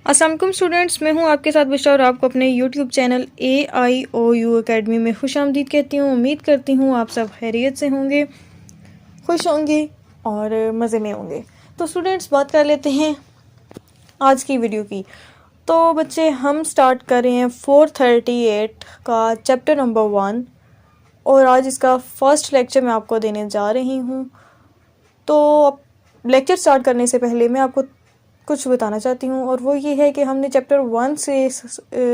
अस्सलाम वालेकुम स्टूडेंट्स, मैं हूं आपके साथ बुशरा और आपको अपने यूट्यूब चैनल AIOU एकेडमी में खुश आमदीद कहती हूं। उम्मीद करती हूं आप सब खैरियत से होंगे, खुश होंगे और मज़े में होंगे। तो स्टूडेंट्स, बात कर लेते हैं आज की वीडियो की। तो बच्चे, हम स्टार्ट कर रहे हैं 438 का चैप्टर नंबर 1 और आज इसका फर्स्ट लेक्चर मैं आपको देने जा रही हूँ। तो लेक्चर स्टार्ट करने से पहले मैं आपको कुछ बताना चाहती हूँ, और वो ये है कि हमने चैप्टर 1 से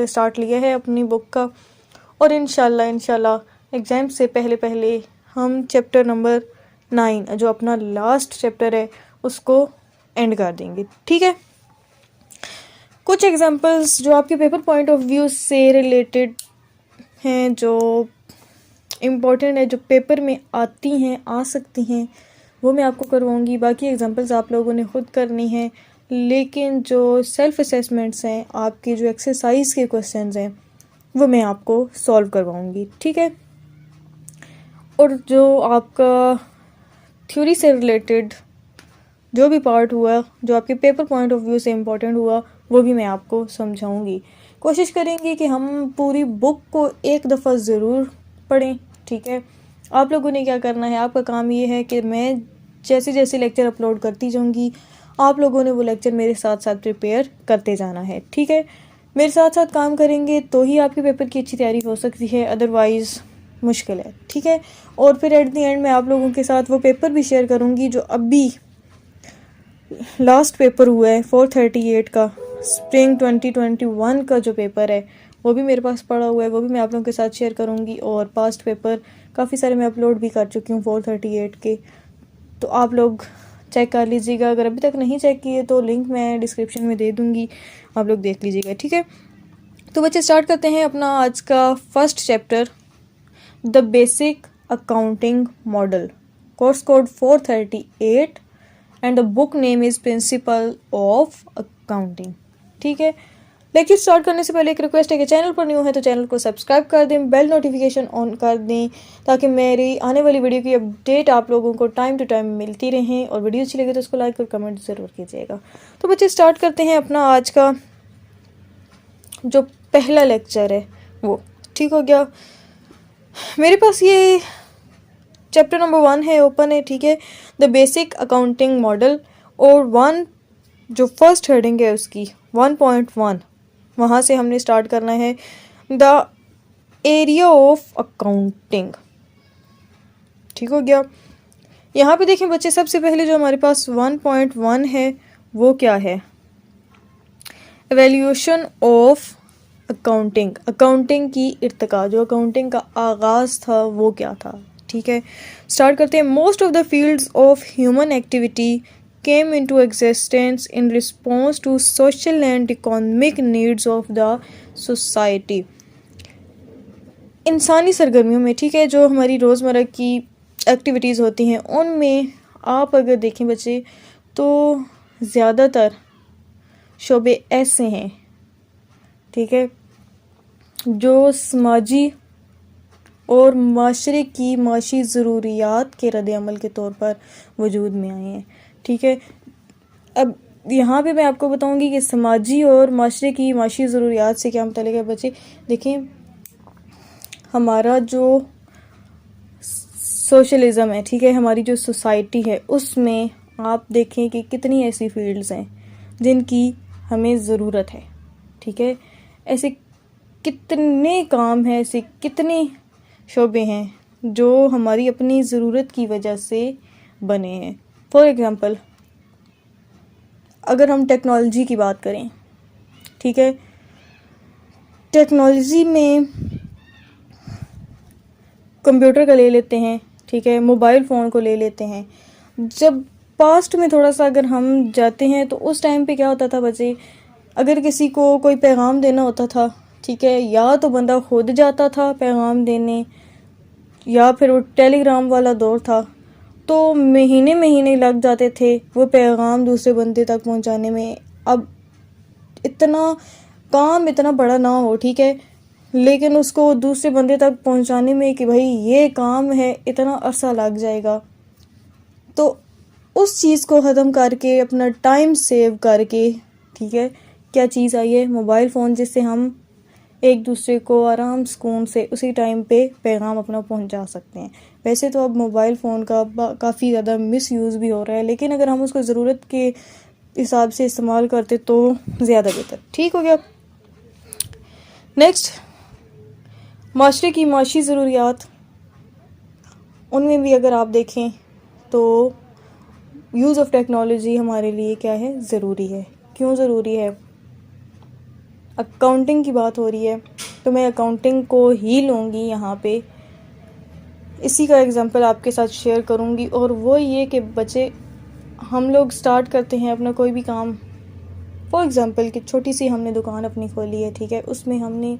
स्टार्ट लिया है अपनी बुक का, और इंशाल्लाह एग्ज़ाम से पहले हम चैप्टर नंबर 9 जो अपना लास्ट चैप्टर है उसको एंड कर देंगे। ठीक है। कुछ एग्जांपल्स जो आपके पेपर पॉइंट ऑफ व्यू से रिलेटेड हैं, जो इम्पोर्टेंट है, जो पेपर में आती हैं, आ सकती हैं, वो मैं आपको करवाऊँगी। बाकी एग्जांपल्स आप लोगों ने खुद करनी है, लेकिन जो सेल्फ असेसमेंट्स हैं, आपके जो एक्सरसाइज के क्वेश्चंस हैं, वो मैं आपको सॉल्व करवाऊँगी। ठीक है। और जो आपका थ्योरी से रिलेटेड जो भी पार्ट हुआ, जो आपके पेपर पॉइंट ऑफ व्यू से इम्पोर्टेंट हुआ, वो भी मैं आपको समझाऊंगी। कोशिश करेंगे कि हम पूरी बुक को एक दफ़ा ज़रूर पढ़ें। ठीक है। आप लोगों ने क्या करना है, आपका काम ये है कि मैं जैसे जैसे लेक्चर अपलोड करती जाऊंगी, आप लोगों ने वो लेक्चर मेरे साथ साथ प्रिपेयर करते जाना है। ठीक है। मेरे साथ साथ काम करेंगे तो ही आपके पेपर की अच्छी तैयारी हो सकती है, अदरवाइज़ मुश्किल है। ठीक है। और फिर एट द एंड मैं आप लोगों के साथ वो पेपर भी शेयर करूँगी जो अभी लास्ट पेपर हुआ है 438 का, स्प्रिंग 2021 का जो पेपर है, वो भी मेरे पास पड़ा हुआ है, वो भी मैं आप लोगों के साथ शेयर करूँगी। और पास्ट पेपर काफ़ी सारे मैं अपलोड भी कर चुकी हूँ 438 के, तो आप लोग चेक कर लीजिएगा। अगर अभी तक नहीं चेक किए तो लिंक मैं डिस्क्रिप्शन में दे दूँगी, आप लोग देख लीजिएगा। ठीक है। तो बच्चे, स्टार्ट करते हैं अपना आज का first chapter, the basic accounting model, course code 438 and the book name is principle of accounting. ठीक है। लेक्चर स्टार्ट करने से पहले एक रिक्वेस्ट है कि चैनल पर न्यू है तो चैनल को सब्सक्राइब कर दें, बेल नोटिफिकेशन ऑन कर दें, ताकि मेरी आने वाली वीडियो की अपडेट आप लोगों को टाइम टू टाइम मिलती रहें। और वीडियो अच्छी लगे तो उसको लाइक और कमेंट ज़रूर कीजिएगा। तो बच्चे, स्टार्ट करते हैं अपना आज का जो पहला लेक्चर है वो। ठीक हो गया। मेरे पास ये चैप्टर नंबर 1 है, ओपन है। ठीक है। द बेसिक अकाउंटिंग मॉडल, और 1 जो फर्स्ट हेडिंग है उसकी 1.1, वहाँ से हमने स्टार्ट करना है, द एरिया ऑफ अकाउंटिंग। ठीक हो गया। यहाँ पे देखें बच्चे, सबसे पहले जो हमारे पास 1.1 है वो क्या है, एवेल्यूशन ऑफ अकाउंटिंग, अकाउंटिंग की इर्तिका, जो अकाउंटिंग का आगाज़ था वो क्या था। ठीक है। स्टार्ट करते हैं। Most of the fields of human activity came into existence in response to social and economic needs of the society. इंसानी सरगर्मियों में, ठीक है, जो हमारी रोज़मर्रा की एक्टिविटीज़ होती हैं, उनमें आप अगर देखें बच्चे तो ज़्यादातर शोबे ऐसे हैं, ठीक है, जो समाजी और माशरे की माशी ज़रूरियात के रद्द-ए-अमल के तौर पर वजूद में आए हैं। ठीक है। अब यहाँ पे मैं आपको बताऊँगी कि समाजी और माशरे की माशी ज़रूरियात से क्या मतलब है बच्चे। देखें, हमारा जो सोशलिज़म है, ठीक है, हमारी जो सोसाइटी है, उसमें आप देखें कि कितनी ऐसी फील्ड्स हैं जिनकी हमें ज़रूरत है। ठीक है। ऐसे कितने काम हैं, ऐसे कितने शोबे हैं जो हमारी अपनी ज़रूरत की वजह से बने हैं। फॉर एग्ज़ाम्पल, अगर हम टेक्नोलॉजी की बात करें, ठीक है, टेक्नोलॉजी में कंप्यूटर का ले लेते हैं, ठीक है, मोबाइल फ़ोन को ले लेते हैं। जब पास्ट में थोड़ा सा अगर हम जाते हैं तो उस टाइम पे क्या होता था बच्चे, अगर किसी को कोई पैगाम देना होता था, ठीक है, या तो बंदा खुद जाता था पैगाम देने, या फिर वो टेलीग्राम वाला दौर था, तो महीने महीने लग जाते थे वो पैगाम दूसरे बंदे तक पहुंचाने में। अब इतना काम इतना बड़ा ना हो, ठीक है, लेकिन उसको दूसरे बंदे तक पहुंचाने में कि भाई ये काम है, इतना अरसा लग जाएगा। तो उस चीज़ को ख़त्म करके, अपना टाइम सेव करके, ठीक है, क्या चीज़ आई है? मोबाइल फ़ोन, जिससे हम एक दूसरे को आराम सुकून से उसी टाइम पे पैगाम अपना पहुंचा सकते हैं। वैसे तो अब मोबाइल फ़ोन का काफ़ी ज़्यादा मिसयूज़ भी हो रहा है, लेकिन अगर हम उसको ज़रूरत के हिसाब से इस्तेमाल करते तो ज़्यादा बेहतर। ठीक हो गया। नेक्स्ट, माशरे की माशी ज़रूरियात, उनमें भी अगर आप देखें तो यूज़ ऑफ़ टेक्नोलॉजी हमारे लिए क्या है? ज़रूरी है। क्यों ज़रूरी है? अकाउंटिंग की बात हो रही है तो मैं अकाउंटिंग को ही लूँगी यहाँ पे, इसी का एग्जांपल आपके साथ शेयर करूँगी। और वो ये कि बच्चे, हम लोग स्टार्ट करते हैं अपना कोई भी काम, फॉर एग्ज़ाम्पल कि छोटी सी हमने दुकान अपनी खोली है, ठीक है, उसमें हमने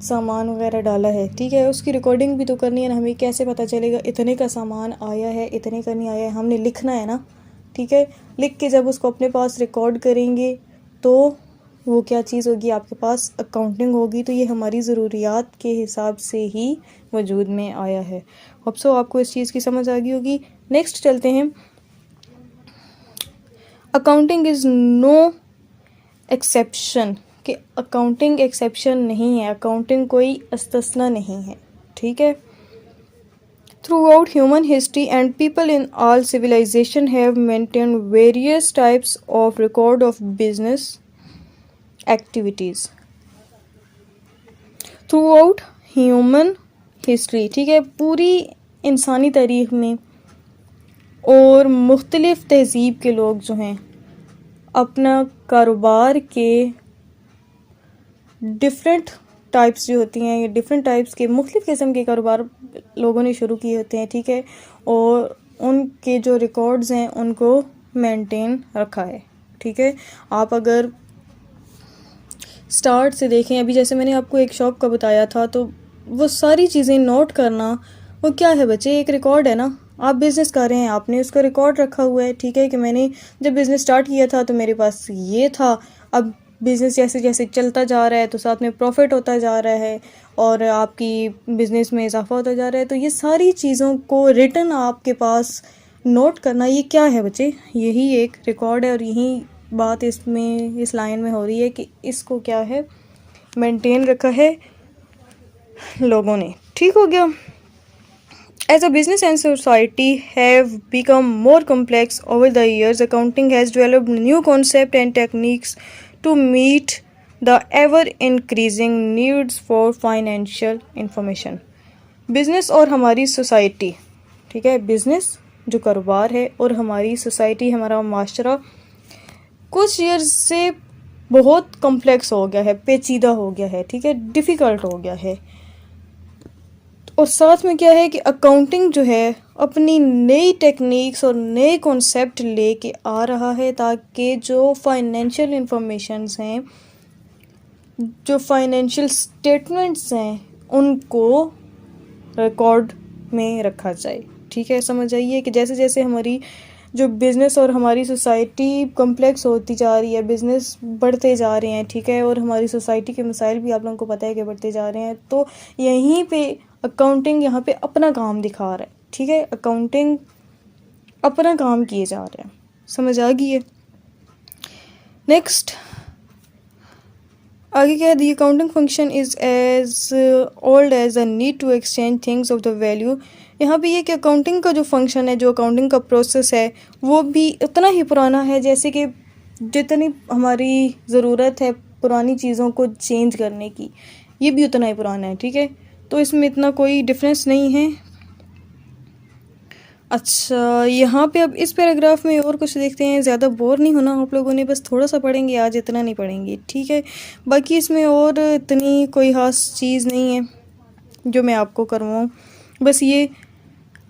सामान वगैरह डाला है, ठीक है, उसकी रिकॉर्डिंग भी तो करनी है ना। हमें कैसे पता चलेगा इतने का सामान आया है, इतने का नहीं आया है? हमने लिखना है ना, ठीक है। लिख के जब उसको अपने पास रिकॉर्ड करेंगे तो वो क्या चीज़ होगी? आपके पास अकाउंटिंग होगी। तो ये हमारी ज़रूरियात के हिसाब से ही वजूद में आया है। होप सो आपको इस चीज़ की समझ आ गई होगी। नेक्स्ट चलते हैं। अकाउंटिंग इज़ नो एक्सेप्शन, कि अकाउंटिंग एक्सेप्शन नहीं है, अकाउंटिंग कोई इस्तिस्ना नहीं है, ठीक है। Throughout human history and people in all civilization have maintained various types of record of business activities. Throughout human history, ठीक है, पूरी इंसानी तारीख में और मुख्तलिफ़ तहज़ीब के लोग जो हैं अपना कारोबार के डिफरेंट टाइप्स जो होती हैं, ये डिफरेंट टाइप्स के मुख्तलिफ़ किस्म के कारोबार लोगों ने शुरू किए होते हैं, ठीक है, और उनके जो रिकॉर्ड्स हैं उनको मेंटेन रखा है, ठीक है। आप अगर स्टार्ट से देखें, अभी जैसे मैंने आपको एक शॉप का बताया था, तो वो सारी चीज़ें नोट करना वो क्या है बच्चे? एक रिकॉर्ड है ना। आप बिज़नेस कर रहे हैं, आपने उसका रिकॉर्ड रखा हुआ है, ठीक है, कि मैंने जब बिज़नेस स्टार्ट किया था तो मेरे पास ये था। अब बिज़नेस जैसे जैसे चलता जा रहा है तो साथ में प्रॉफिट होता जा रहा है और आपकी बिज़नेस में इजाफा होता जा रहा है। तो ये सारी चीज़ों को रिटन आपके पास नोट करना, ये क्या है बच्चे? यही एक रिकॉर्ड है। और यही बात इसमें, इस लाइन में हो रही है कि इसको क्या है? मेंटेन रखा है लोगों ने। ठीक हो गया। As a business and society have become more complex over the years, accounting has developed new concepts and techniques to meet the ever increasing needs for financial information. Business और हमारी सोसाइटी, ठीक है, बिज़नेस जो कारोबार है और हमारी society, हमारा माशरा कुछ ईयर्स से बहुत कॉम्प्लेक्स हो गया है, पेचीदा हो गया है, ठीक है, डिफ़िकल्ट हो गया है। और साथ में क्या है कि अकाउंटिंग जो है अपनी नई टेक्निक्स और नए कॉन्सेप्ट लेके आ रहा है ताकि जो फाइनेंशियल इंफॉर्मेशंस हैं, जो फाइनेंशियल स्टेटमेंट्स हैं, उनको रिकॉर्ड में रखा जाए। ठीक है, समझ आइए कि जैसे जैसे हमारी जो बिज़नेस और हमारी सोसाइटी कॉम्प्लेक्स होती जा रही है, बिज़नेस बढ़ते जा रहे हैं, ठीक है, और हमारी सोसाइटी के मसाइल भी आप लोगों को पता है कि बढ़ते जा रहे हैं, तो यहीं पे अकाउंटिंग यहाँ पे अपना काम दिखा रहा है। ठीक है, अकाउंटिंग अपना काम किए जा रहे हैं। समझ आ गई है। नेक्स्ट आगे क्या है? The accounting function is as old as the need to exchange things of the value. यहाँ पे ये कि अकाउंटिंग का जो फंक्शन है, जो अकाउंटिंग का प्रोसेस है, वो भी उतना ही पुराना है जैसे कि जितनी हमारी ज़रूरत है पुरानी चीज़ों को चेंज करने की, ये भी उतना ही पुराना है। ठीक है, तो इसमें इतना कोई डिफरेंस नहीं है। अच्छा, यहाँ पे अब इस पैराग्राफ में और कुछ देखते हैं। ज़्यादा बोर नहीं होना आप लोगों ने, बस थोड़ा सा पढ़ेंगे आज, इतना नहीं पढ़ेंगे। ठीक है, बाकी इसमें और इतनी कोई ख़ास चीज़ नहीं है जो मैं आपको करवाऊँ, बस ये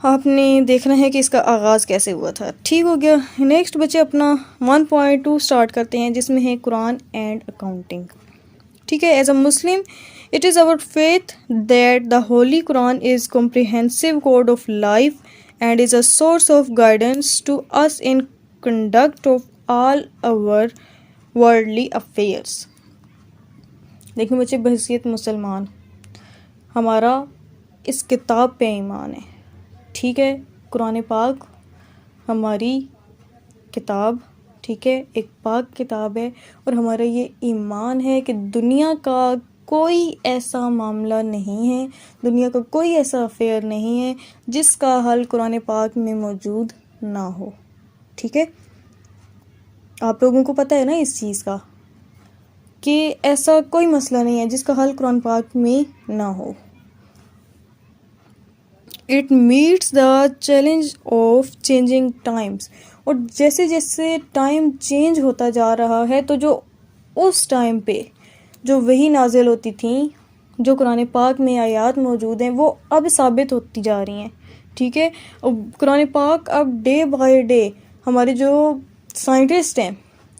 आपने देखना है कि इसका आगाज़ कैसे हुआ था। ठीक हो गया। नेक्स्ट बच्चे अपना 1.2 स्टार्ट करते हैं, जिसमें है कुरान एंड अकाउंटिंग। ठीक है, as a Muslim it is our faith that the holy Quran is comprehensive code of life and is a source of guidance to us in conduct of all our worldly affairs. देखिए बच्चे, बहसीत मुसलमान हमारा इस किताब पे ईमान है। ठीक है, कुरान पाक हमारी किताब ठीक है, एक पाक किताब है और हमारा ये ईमान है कि दुनिया का कोई ऐसा मामला नहीं है, दुनिया का कोई ऐसा अफेयर नहीं है जिसका हल कुरान पाक में मौजूद ना हो। ठीक है, आप लोगों को पता है ना इस चीज़ का कि ऐसा कोई मसला नहीं है जिसका हल कुरान पाक में ना हो। It meets the challenge of changing times, और जैसे जैसे टाइम चेंज होता जा रहा है तो जो उस टाइम पे जो वही नाजिल होती थी, जो कुरान पाक में आयात मौजूद हैं, वो अब साबित होती जा रही हैं। ठीक है, कुरान पाक अब डे बाय डे हमारे जो साइंटिस्ट हैं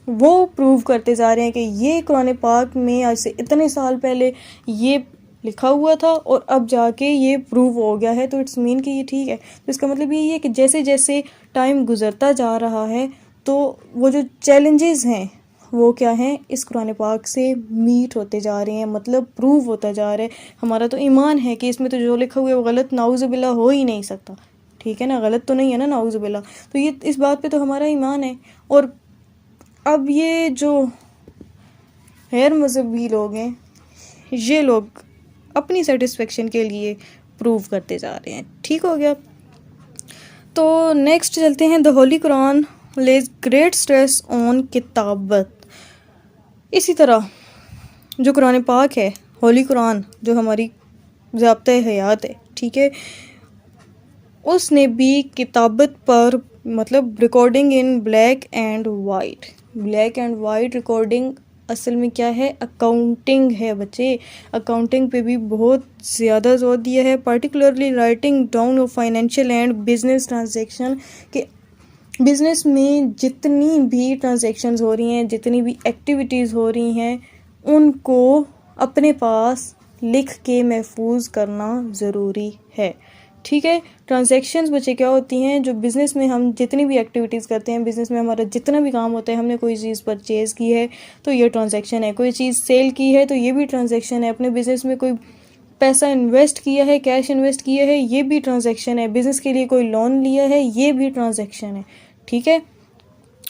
वो प्रूव करते जा रहे हैं कि ये कुरान पाक में आज से इतने साल पहले ये लिखा हुआ था और अब जाके ये प्रूव हो गया है, तो इट्स मीन कि ये ठीक है। तो इसका मतलब यही है कि जैसे जैसे टाइम गुजरता जा रहा है तो वो जो चैलेंजेस हैं वो क्या हैं, इस कुरान पाक से मीट होते जा रहे हैं, मतलब प्रूव होता जा रहा है। हमारा तो ईमान है कि इसमें तो जो लिखा हुआ है वो गलत नाउज़ुबिल्लाह हो ही नहीं सकता। ठीक है ना, गलत तो नहीं है ना नाउज़ुबिल्लाह, तो ये इस बात पे तो हमारा ईमान है। और अब ये जो गैर मजहबी लोग हैं, ये लोग अपनी सेटिस्फेक्शन के लिए प्रूव करते जा रहे हैं। ठीक हो गया, तो नेक्स्ट चलते हैं। The holy Quran lays great stress on किताबत। इसी तरह जो कुरान पाक है, होली कुरान जो हमारी ज़ाब्ता हयात है, ठीक है, उसने भी किताबत पर, मतलब recording in black and white. Black and white recording असल में क्या है, अकाउंटिंग है बच्चे। अकाउंटिंग पे भी बहुत ज़्यादा जोर दिया है, particularly writing down of financial and business transaction, कि बिज़नेस में जितनी भी ट्रांजैक्शंस हो रही हैं, जितनी भी एक्टिविटीज़ हो रही हैं, उनको अपने पास लिख के महफूज करना ज़रूरी है। ठीक है, ट्रांजैक्शंस बच्चे क्या होती हैं, जो बिज़नेस में हम जितनी भी एक्टिविटीज़ करते हैं, बिज़नेस में हमारा जितना भी काम होता है, हमने कोई चीज़ परचेज़ की है तो ये ट्रांजैक्शन है, कोई चीज़ सेल की है तो ये भी ट्रांजैक्शन है, अपने बिज़नेस में कोई पैसा इन्वेस्ट किया है, कैश इन्वेस्ट किया है, ये भी ट्रांजैक्शन है, बिज़नेस के लिए कोई लोन लिया है, ये भी ट्रांजैक्शन है। ठीक है,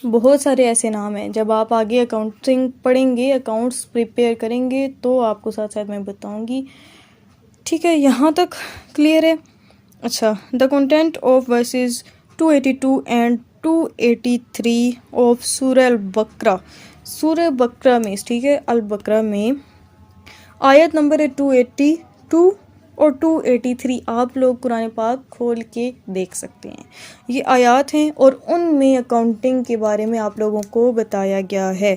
बहुत सारे ऐसे नाम हैं। जब आप आगे अकाउंटिंग पढ़ेंगे, अकाउंट्स प्रिपेयर करेंगे तो आपको साथ साथ मैं बताऊंगी। ठीक है, यहाँ तक क्लियर है। अच्छा, the content of versus 282 and 283 of सूरह अल बकरा। सूरह बकरा में, ठीक है, अल बकरा में आयत नंबर है 282 और 283। आप लोग कुरान पाक खोल के देख सकते हैं, ये आयात हैं और उनमें अकाउंटिंग के बारे में आप लोगों को बताया गया है।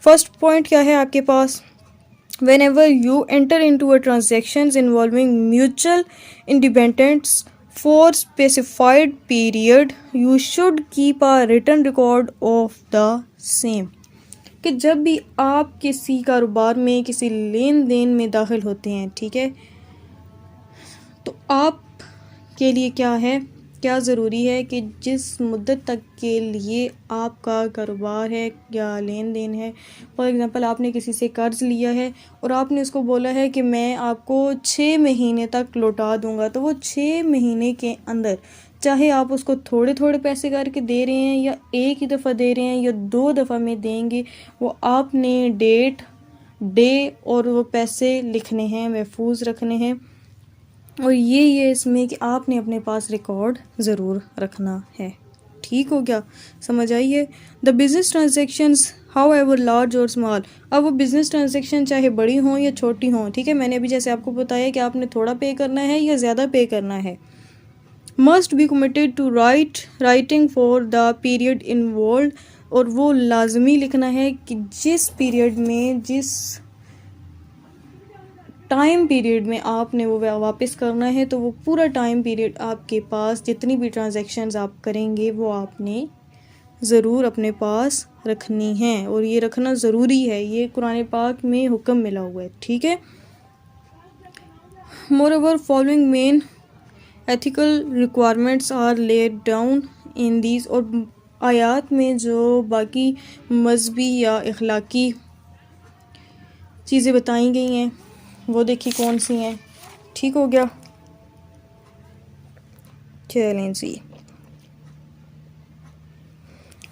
फर्स्ट पॉइंट क्या है आपके पास, whenever you enter into a transactions involving mutual independence for specified period, you should keep a written record of the same। कि जब भी आप किसी कारोबार में, किसी लेन देन में दाखिल होते हैं, ठीक है, तो आप के लिए क्या है, क्या ज़रूरी है कि जिस मुद्दत तक के लिए आपका कारोबार है या लेन देन है, फॉर एग्ज़ाम्पल आपने किसी से कर्ज़ लिया है और आपने उसको बोला है कि मैं आपको 6 महीने तक लौटा दूंगा, तो वो 6 महीने के अंदर चाहे आप उसको थोड़े थोड़े पैसे करके दे रहे हैं या एक ही दफ़ा दे रहे हैं या 2 दफ़ा में देंगे, वो आपने डेट, डे और वो पैसे लिखने हैं, महफूज रखने हैं। और ये इसमें कि आपने अपने पास रिकॉर्ड ज़रूर रखना है। ठीक हो गया, समझ आई है। The business transactions how ever large और स्मॉल। अब वो बिज़नेस ट्रांजेक्शन चाहे बड़ी हों या छोटी हों, ठीक है, मैंने अभी जैसे आपको बताया कि आपने थोड़ा पे करना है या ज़्यादा पे करना है, must be committed to writing for the period involve. और वो लाजमी लिखना है कि जिस पीरियड में, जिस टाइम पीरियड में आपने वो वापस करना है, तो वो पूरा टाइम पीरियड आपके पास, जितनी भी ट्रांजैक्शंस आप करेंगे वो आपने ज़रूर अपने पास रखनी है, और ये रखना ज़रूरी है, ये कुरान पाक में हुक्म मिला हुआ है। ठीक है, moreover following main ethical requirements are laid down in these. और आयात में जो बाकी मजहबी या अखलाकी चीज़ें बताई गई हैं वो देखिए कौन सी हैं। ठीक हो गया, चलें जी।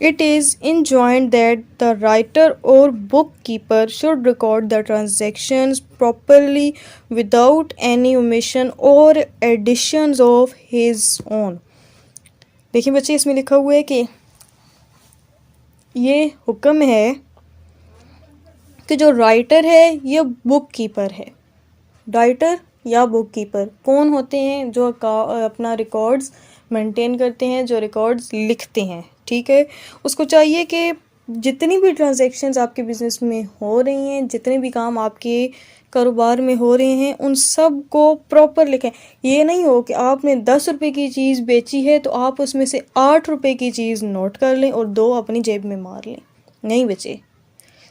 It is enjoined that the writer or bookkeeper should record the transactions properly without any omission or additions of his own. देखिए बच्चे, इसमें लिखा हुआ है कि ये हुक्म है कि जो राइटर है या बुक कीपर है, राइटर या बुक कीपर कौन होते हैं? जो अपना रिकॉर्ड्स मेंटेन करते हैं, जो रिकॉर्ड्स लिखते हैं, ठीक है। उसको चाहिए कि जितनी भी ट्रांजैक्शंस आपके बिज़नेस में हो रही हैं, जितने भी काम आपके कारोबार में हो रहे हैं, उन सब को प्रॉपर लिखें। ये नहीं हो कि आपने 10 रुपये की चीज़ बेची है तो आप उसमें से 8 रुपये की चीज़ नोट कर लें और 2 अपनी जेब में मार लें। नहीं बचे,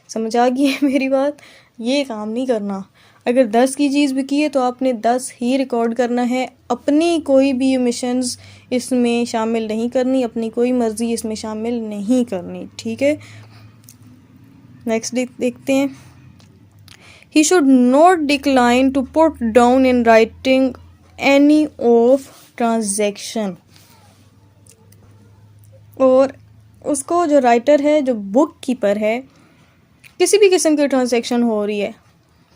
समझ आ गई है मेरी बात? ये काम नहीं करना। अगर 10 की चीज़ बिकी है तो आपने 10 ही रिकॉर्ड करना है, अपनी कोई भी ओमिशंस इसमें शामिल नहीं करनी, अपनी कोई मर्ज़ी इसमें शामिल नहीं करनी, ठीक है। नेक्स्ट देखते हैं। He should not decline to put down in writing any of transaction. और उसको जो राइटर है, जो बुक कीपर है, किसी भी किस्म की ट्रांजैक्शन हो रही है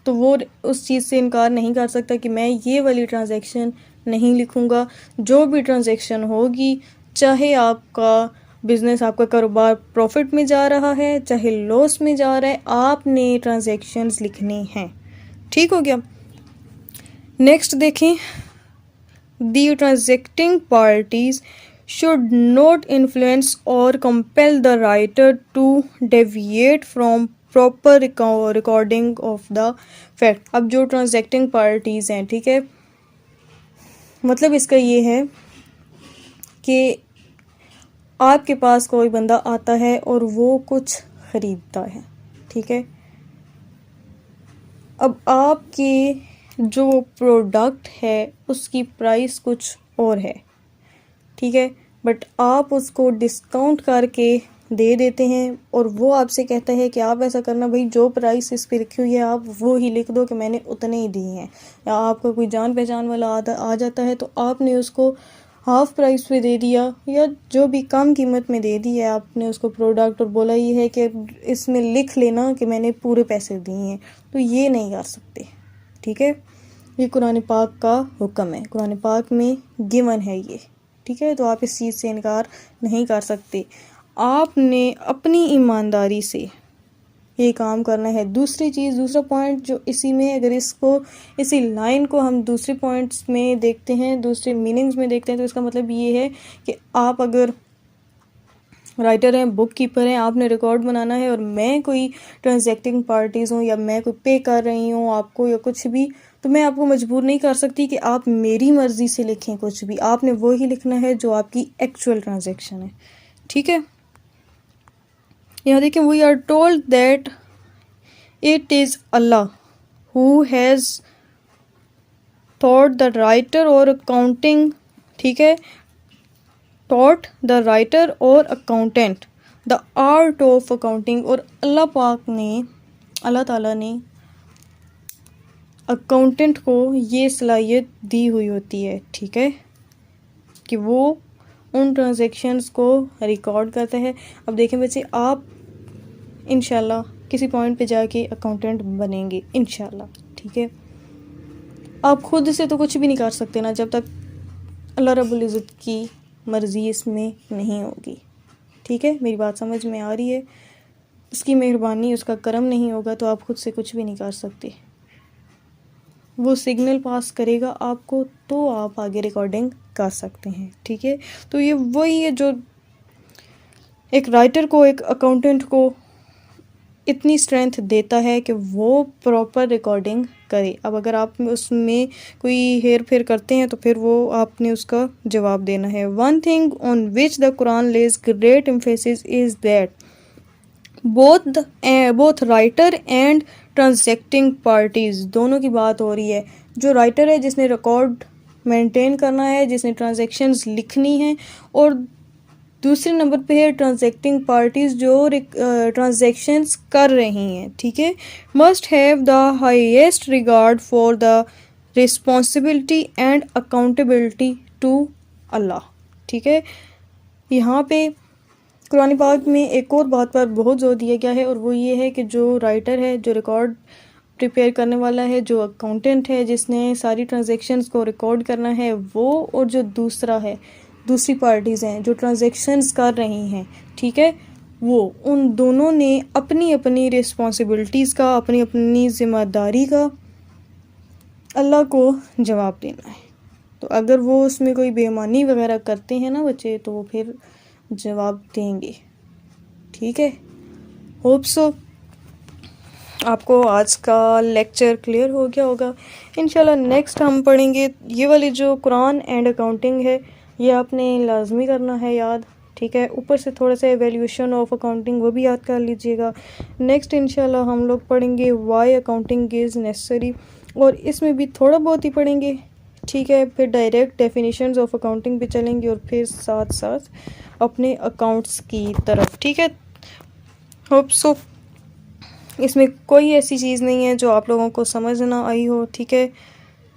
तो वो उस चीज़ से इनकार नहीं कर सकता कि मैं ये वाली ट्रांजैक्शन नहीं लिखूँगा। जो भी ट्रांजैक्शन होगी, चाहे आपका बिज़नेस, आपका कारोबार प्रॉफिट में जा रहा है, चाहे लॉस में जा रहा है, आपने ट्रांजैक्शंस लिखनी हैं। ठीक हो गया। नेक्स्ट देखें, the transacting parties should not influence और compel the writer to deviate from proper recording of the fact. अब जो ट्रांजैक्टिंग पार्टीज़ हैं, ठीक है, मतलब इसका ये है कि आपके पास कोई बंदा आता है और वो कुछ ख़रीदता है, ठीक है। अब आपके जो प्रोडक्ट है उसकी प्राइस कुछ और है, ठीक है, बट आप उसको डिस्काउंट करके दे देते हैं और वो आपसे कहता है कि आप ऐसा करना भाई, जो प्राइस इस पर लिखी हुई है आप वो ही लिख दो कि मैंने उतने ही दी हैं। या आपका कोई जान पहचान वाला आ जाता है तो आपने उसको हाफ़ प्राइस पे दे दिया या जो भी कम कीमत में दे दी है आपने उसको प्रोडक्ट, और बोला ये है कि इसमें लिख लेना कि मैंने पूरे पैसे दिए हैं, तो ये नहीं कर सकते, ठीक है। ये कुरान पाक का हुक्म है, कुरान पाक में गिवन है ये, ठीक है। तो आप इस चीज़ से इनकार नहीं कर सकते। आपने अपनी ईमानदारी से ये काम करना है। दूसरी चीज़, दूसरा पॉइंट जो इसी में, अगर इसको, इसी लाइन को हम दूसरे पॉइंट्स में देखते हैं, दूसरे मीनिंग्स में देखते हैं, तो इसका मतलब ये है कि आप अगर राइटर हैं, बुक कीपर हैं, आपने रिकॉर्ड बनाना है और मैं कोई ट्रांजैक्टिंग पार्टीज़ हूँ या मैं कोई पे कर रही हूँ आपको या कुछ भी, तो मैं आपको मजबूर नहीं कर सकती कि आप मेरी मर्ज़ी से लिखें कुछ भी। आपने वो ही लिखना है जो आपकी एक्चुअल ट्रांजैक्शन है, ठीक है। यहाँ देखिए, we are told that it is Allah who has taught the writer or accounting, ठीक है, taught the writer or accountant the art of accounting. और अल्लाह पाक ने, अल्लाह ताला ने अकाउंटेंट को ये सलाहियत दी हुई होती है, ठीक है, कि वो उन ट्रांजैक्शंस को रिकॉर्ड करता है। अब देखें बच्चे, आप इंशाल्लाह किसी पॉइंट पे जाके अकाउंटेंट बनेंगे इंशाल्लाह, ठीक है। आप खुद से तो कुछ भी नहीं कर सकते ना, जब तक अल्लाह रब्बुल इज़्ज़त की मर्ज़ी इसमें नहीं होगी, ठीक है। मेरी बात समझ में आ रही है? उसकी मेहरबानी, उसका करम नहीं होगा तो आप खुद से कुछ भी नहीं कर सकते। वो सिग्नल पास करेगा आपको तो आप आगे रिकॉर्डिंग कर सकते हैं, ठीक है। तो ये वही है जो एक राइटर को, एक अकाउंटेंट को इतनी स्ट्रेंथ देता है कि वो प्रॉपर रिकॉर्डिंग करे। अब अगर आप उसमें कोई हेर फेर करते हैं तो फिर वो आपने उसका जवाब देना है। One thing on which the Quran lays great emphasis is that both writer and transacting parties, दोनों की बात हो रही है। जो राइटर है जिसने रिकॉर्ड मेंटेन करना है, जिसने ट्रांजैक्शंस लिखनी है, और दूसरे नंबर पे है ट्रांजैक्टिंग पार्टीज़ जो ट्रांजैक्शंस कर रही हैं, ठीक है। Must have the highest regard for the responsibility and accountability to Allah, ठीक है। यहाँ पे कुरान पाक में एक और बात पर बहुत ज़ोर दिया गया है, और वो ये है कि जो राइटर है, जो रिकॉर्ड प्रिपेयर करने वाला है, जो अकाउंटेंट है जिसने सारी ट्रांजैक्शंस को रिकॉर्ड करना है, वो और जो दूसरा है, दूसरी पार्टीज़ हैं जो ट्रांजैक्शंस कर रही हैं, ठीक है, वो उन दोनों ने अपनी अपनी रिस्पॉन्सिबिलिटीज़ का, अपनी अपनी ज़िम्मेदारी का अल्लाह को जवाब देना है। तो अगर वो उसमें कोई बेईमानी वगैरह करते हैं ना बच्चे, तो वो फिर जवाब देंगे, ठीक है। होप सो आपको आज का लेक्चर क्लियर हो गया होगा। इंशाल्लाह नेक्स्ट हम पढ़ेंगे ये वाली जो कुरान एंड अकाउंटिंग है, ये आपने लाजमी करना है याद, ठीक है। ऊपर से थोड़ा सा एवेल्यूशन ऑफ अकाउंटिंग वो भी याद कर लीजिएगा। नेक्स्ट इंशाल्लाह हम लोग पढ़ेंगे वाई अकाउंटिंग इज़ नेसेसरी, और इसमें भी थोड़ा बहुत ही पढ़ेंगे, ठीक है। फिर डायरेक्ट डेफिनेशंस ऑफ अकाउंटिंग पे चलेंगे, और फिर साथ साथ अपने अकाउंट्स की तरफ, ठीक है। होप सो इसमें कोई ऐसी चीज़ नहीं है जो आप लोगों को समझ ना आई हो, ठीक है।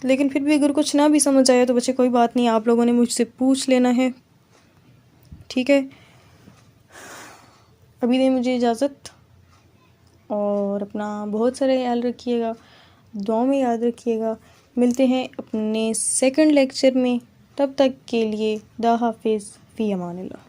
लेकिन फिर भी अगर कुछ ना भी समझ आया तो बच्चे कोई बात नहीं, आप लोगों ने मुझसे पूछ लेना है, ठीक है। अभी दें मुझे इजाज़त, और अपना बहुत सारा ख्याल रखिएगा, दुआ में याद रखिएगा। मिलते हैं अपने सेकंड लेक्चर में, तब तक के लिए दा हाफिज़ फ़ी अमानिल्लाह।